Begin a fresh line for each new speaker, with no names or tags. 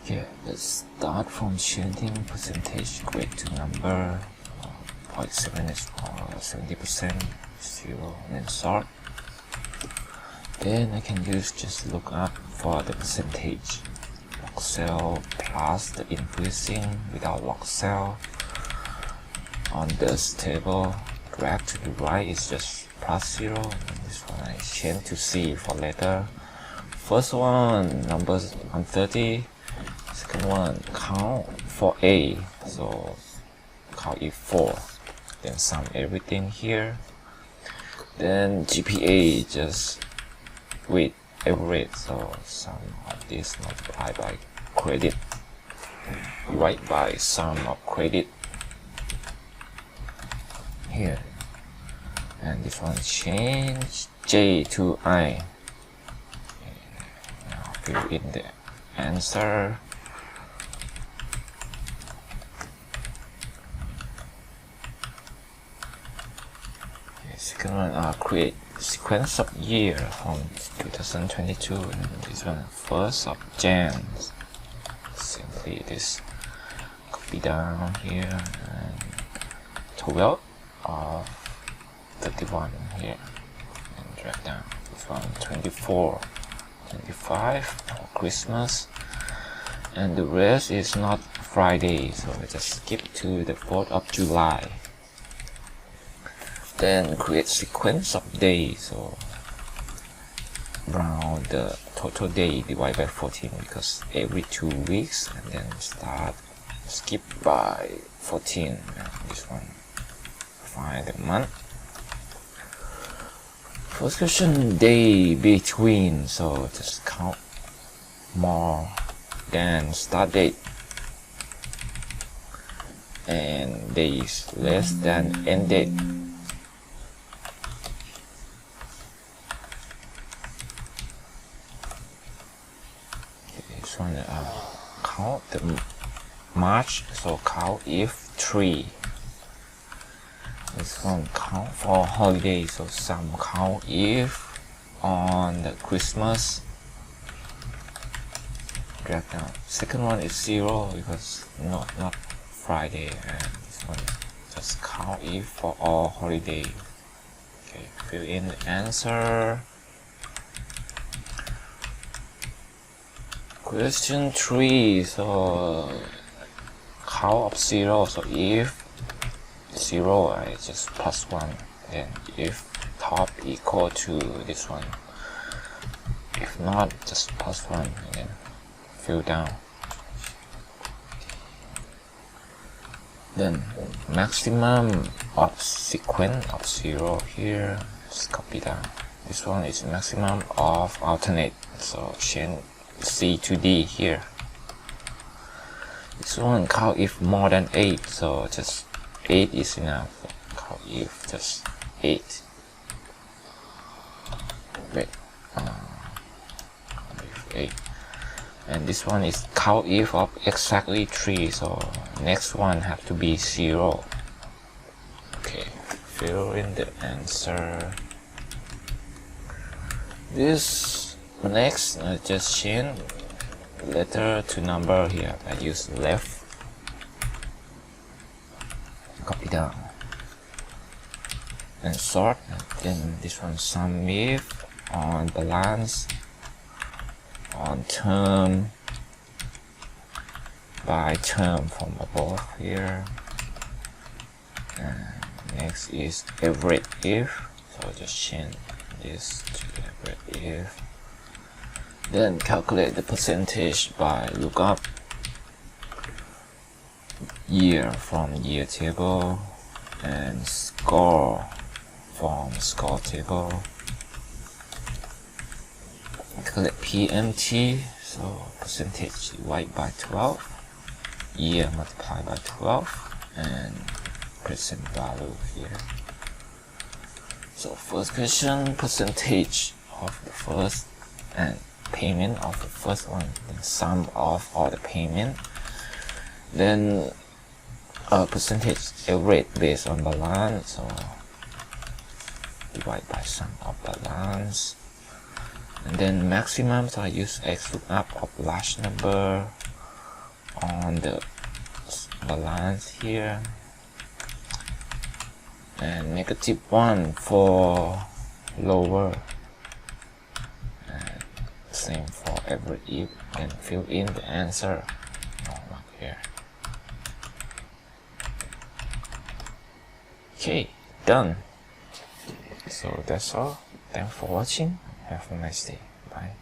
Okay, let's start from changing percentage grade to number. 0.7 is for 70%, 0, and then sort. Then I can use just lookup for the percentage. Log cell plus the increasing without log cell. On this table, drag to the right is just plus 0. And this one I change to C for letter. First one, numbers 130. Second one, count for A. So count if 4. Then sum everything here. Then GPA just with average. So sum of this multiplied by credit. Divide by sum of credit here. And this one change J to I. Now fill in the answer. Second one, create sequence of year from 2022, and this one 1st of Jan. Simply this copy down here, and 12 of 31 here, and drag down. This one 24, 25 for Christmas, and the rest is not Friday, so I just skip to the 4th of July. Then create sequence of days, so round the total day divide by 14 because every 2 weeks, and then skip by 14. And this one, find the month. First question, day between, so just count more than start date, and days less than end date. This one, count the March, so count if 3. This one count for holiday, so sum count if on the Christmas. Drag down. Second one is 0 because not Friday, and this one just count if for all holiday. Okay, fill in the answer. Question 3, so count of 0, so if 0, I just plus 1, then if top equal to this one, if not, just plus 1, and then fill down. Then maximum of sequence of 0 here, just copy down. This one is maximum of alternate, so change C to D here. This one count if more than 8, so just 8 is enough. Count if just 8. Wait, if 8. And this one is count if of exactly 3, so next one have to be 0. Okay, fill in the answer. This next, just change letter to number here. I use left, copy down, and sort. And then this one sum if on balance, on term by term from above here. And next is average if, so just change this to average if. Then calculate the percentage by lookup year from year table, and score from score table. Calculate PMT, so percentage divided by 12, year multiplied by 12, and present value here. So first question, percentage of the first, and payment of the first one, then sum of all the payment, then percentage average based on balance, so divide by sum of balance, and then maximum, so I use X lookup of large number, on the balance here, and -1 for lower, and same for every if, and fill in the answer. Mark here. Okay, done. So that's all. Thanks for watching. Have a nice day. Bye.